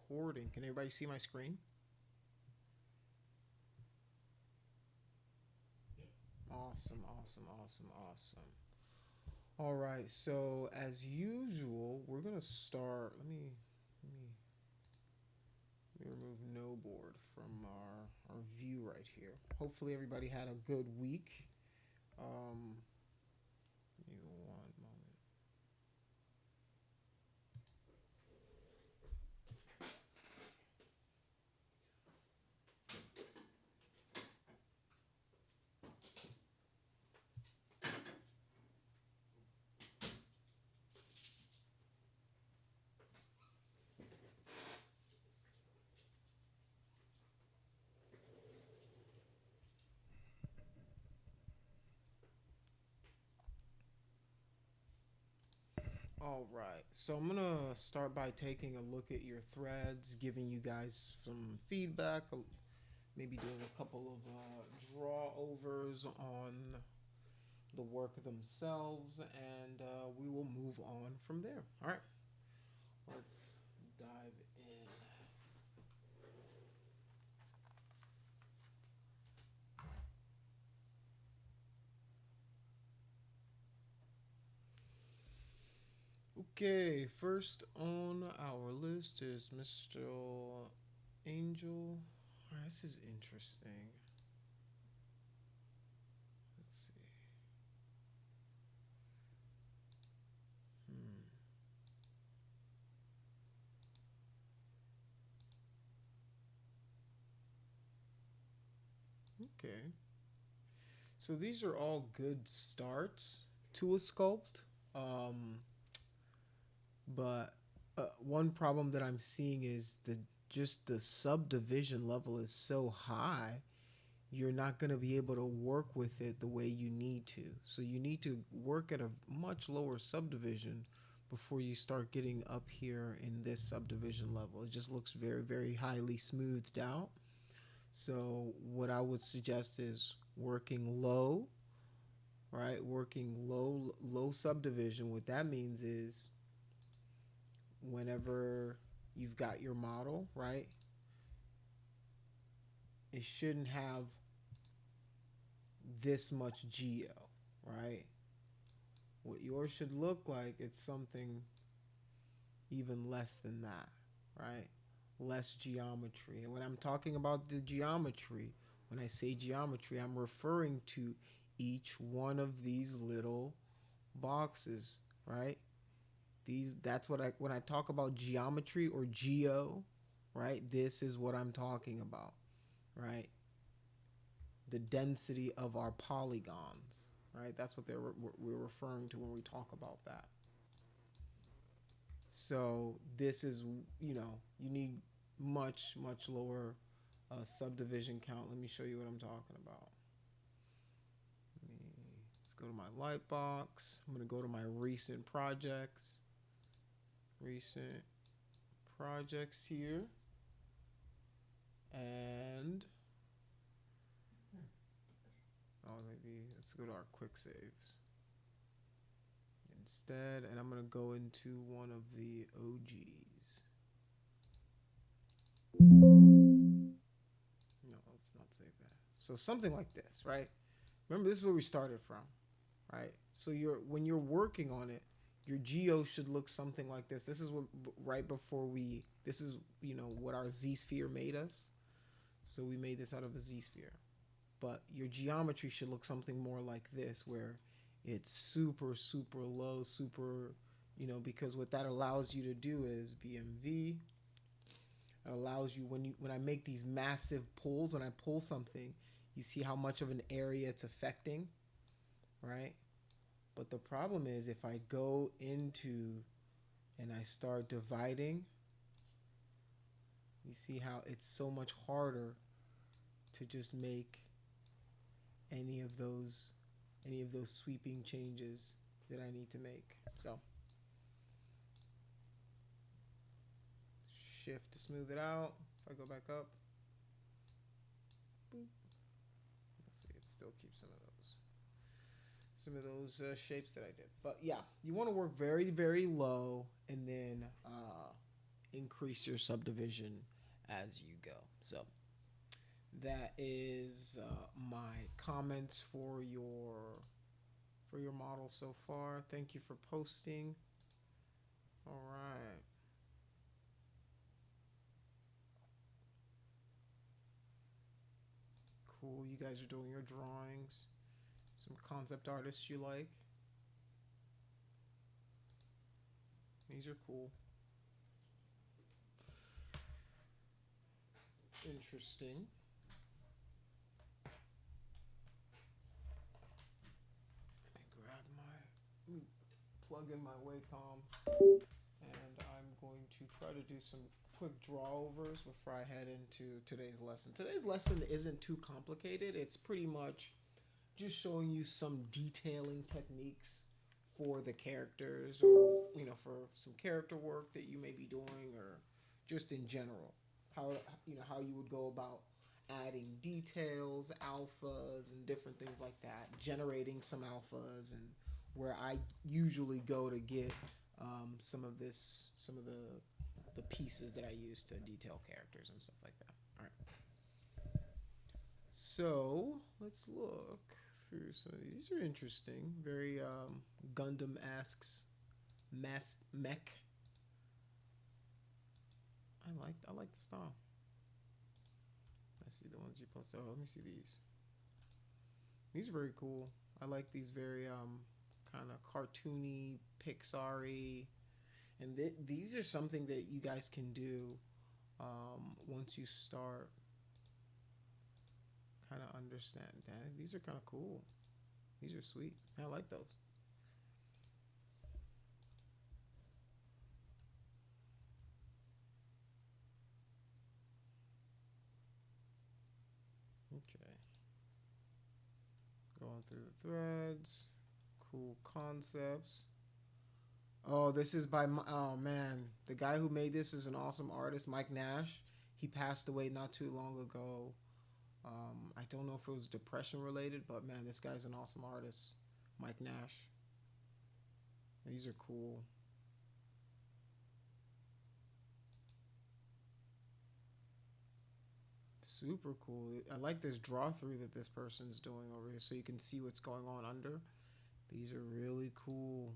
recording. Can everybody see my screen? Awesome, awesome, awesome, awesome. All right, so as usual, we're gonna start. Let me remove no board from our view right here. Hopefully, everybody had a good week. Um, Give me one moment. All right, so I'm gonna start by taking a look at your threads, giving you guys some feedback, maybe doing a couple of draw overs on the work themselves, and we will move on from there. All right, let's dive in. Okay, first on our list is Mr. Angel. All right, this is interesting. Let's see. Hmm. Okay. So these are all good starts to a sculpt. Um, but one problem that I'm seeing is the subdivision level is so high, you're not going to be able to work with it the way you need to. So you need to work at a much lower subdivision before you start getting up here in this subdivision level. It just looks very, very highly smoothed out. So what I would suggest is working low, right? Working low subdivision. What that means is whenever you've got your model, right? It shouldn't have this much geo, right? What yours should look like, it's something even less than that, right? Less geometry. And when I'm talking about the geometry, when I say geometry, I'm referring to each one of these little boxes, right? These that's what I when I talk about geometry or geo, right? This is what I'm talking about, right? The density of our polygons, right? That's what we're referring to when we talk about that. So this is, you need much lower subdivision count. Let me show you what I'm talking about. Let's go to my lightbox. I'm going to go to my recent projects. Recent projects here. And, maybe let's go to our quick saves instead. And I'm going to go into one of the OGs. No, let's not save that. So something like this, right? Remember, this is where we started from, right? So when you're working on it, your geo should look something like this. This is what right before we. This is what our Z sphere made us. So we made this out of a Z sphere. But your geometry should look something more like this, where it's super low, super, because what that allows you to do is BMV. It allows you when I make these massive pulls, when I pull something, you see how much of an area it's affecting, right? But the problem is if I go into and I start dividing, you see how it's so much harder to just make any of those sweeping changes that I need to make. So shift to smooth it out. If I go back up, boop. Let's see, it still keeps some of those shapes that I did. But yeah, you want to work very, very low, and then increase your subdivision as you go. So that is my comments for your model so far. Thank you for posting. All right. Cool. You guys are doing your drawings. Some concept artists you like. These are cool. Interesting. Grab my plug in my Wacom, and I'm going to try to do some quick drawovers before I head into today's lesson. Today's lesson isn't too complicated. It's pretty much just showing you some detailing techniques for the characters, or for some character work that you may be doing, or just in general how how you would go about adding details, alphas, and different things like that, generating some alphas, and where I usually go to get some of the pieces that I use to detail characters and stuff like that. All right. So let's look through some of these. These are interesting. Very Gundam asks mech. I like the style. Let's see the ones you posted. Oh, let me see these. These are very cool. I like these very kind of cartoony, Pixar-y, and these are something that you guys can do once you start kind of understand that. These are kind of cool. These are sweet. I like those. Okay. Going through the threads. Cool concepts. Oh, this is by, oh man, the guy who made this is an awesome artist, Mike Nash. He passed away not too long ago. I don't know if it was depression related, but man, this guy's an awesome artist, Mike Nash. These are cool. Super cool. I like this draw through that this person's doing over here, so you can see what's going on under. These are really cool.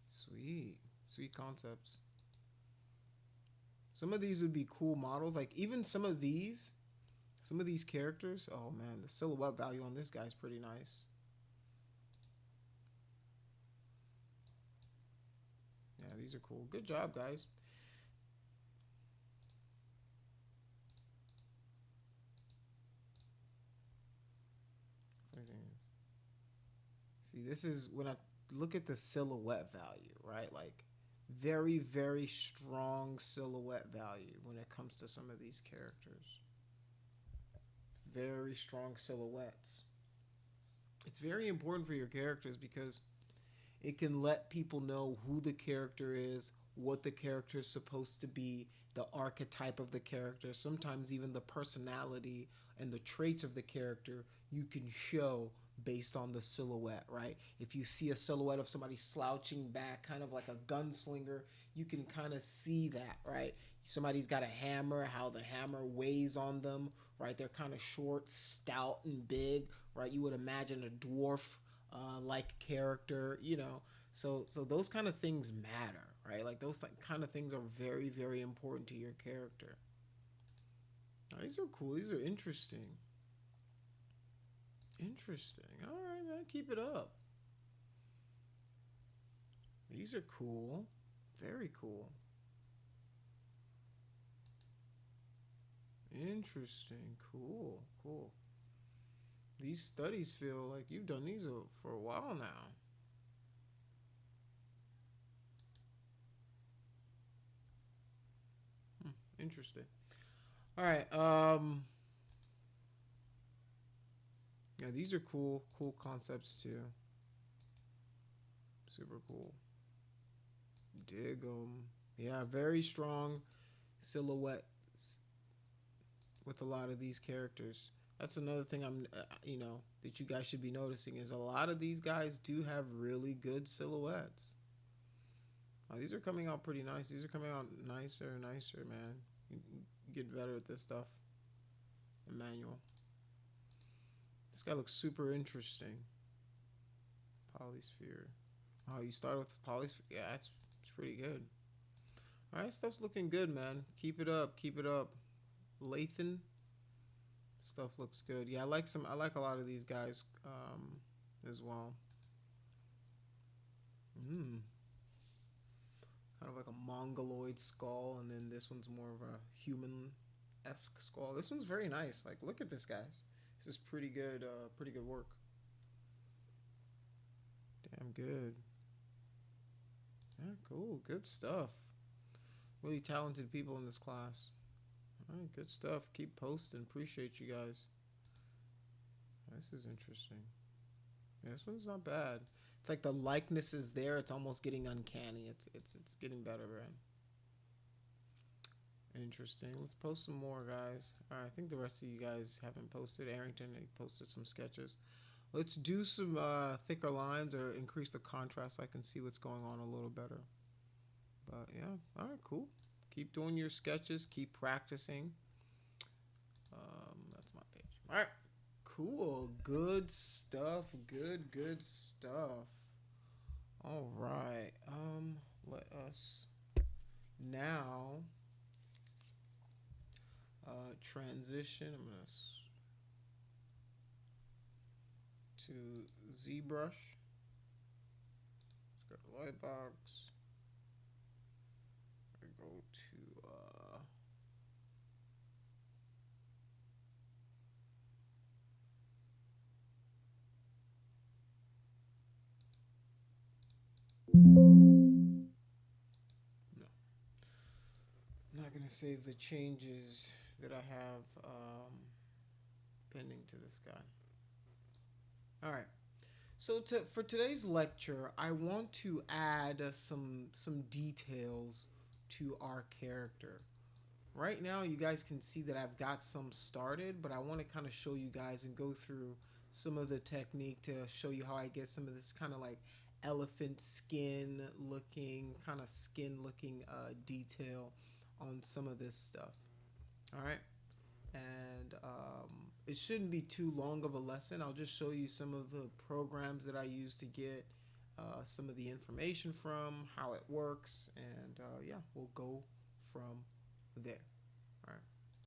Sweet. Sweet concepts. Some of these would be cool models. Like even some of these characters. Oh man, the silhouette value on this guy's pretty nice. Yeah, these are cool. Good job, guys. See, this is when I look at the silhouette value, right? Like very, very strong silhouette value when it comes to some of these characters. Very strong silhouettes. It's very important for your characters because it can let people know who the character is, what the character is supposed to be, the archetype of the character, sometimes even the personality and the traits of the character you can show based on the silhouette, right? If you see a silhouette of somebody slouching back, kind of like a gunslinger, you can kind of see that, right? Somebody's got a hammer, how the hammer weighs on them, right? They're kind of short, stout, and big, right? You would imagine a dwarf like character, So those kind of things matter, right? Like those kind of things are very, very important to your character. Now, these are cool. These are interesting. Interesting. All right, man. Keep it up. These are cool. Very cool. Interesting. Cool. Cool. These studies feel like you've done these for a while now. Interesting. All right. Yeah, these are cool. Cool concepts too. Super cool. Dig them. Yeah, very strong silhouette with a lot of these characters. That's another thing that you guys should be noticing is a lot of these guys do have really good silhouettes. These are coming out pretty nice. These are coming out nicer and nicer, man. You get better at this stuff. Emmanuel. This guy looks super interesting. Polysphere. Oh, you started with the polysphere? Yeah, it's pretty good. All right, stuff's looking good, man. Keep it up. Keep it up. Lathan. Stuff looks good. Yeah, I like a lot of these guys as well. Mm. Kind of like a mongoloid skull, and then this one's more of a human-esque skull. This one's very nice. Like, look at this, guys. This is pretty good. Pretty good work. Damn good. Yeah, cool. Good stuff. Really talented people in this class. All right, good stuff. Keep posting. Appreciate you guys. This is interesting. Yeah, this one's not bad. It's like the likeness is there. It's almost getting uncanny. It's getting better, man. Interesting. Let's post some more, guys. All right, I think the rest of you guys haven't posted. Arrington, he posted some sketches. Let's do some thicker lines or increase the contrast so I can see what's going on a little better. But yeah, all right, cool. Keep doing your sketches. Keep practicing. That's my page. All right, cool. Good stuff. Good stuff. All right. Let us now transition. I'm gonna to Zbrush. Let's go to Lightbox. I go to no. I'm not gonna save the changes that I have pending to this guy. All right. So for today's lecture, I want to add some details to our character. Right now, you guys can see that I've got some started, but I want to kind of show you guys and go through some of the technique to show you how I get some of this kind of like elephant skin looking detail on some of this stuff. All right. And it shouldn't be too long of a lesson. I'll just show you some of the programs that I use to get some of the information from, how it works, and yeah, we'll go from there.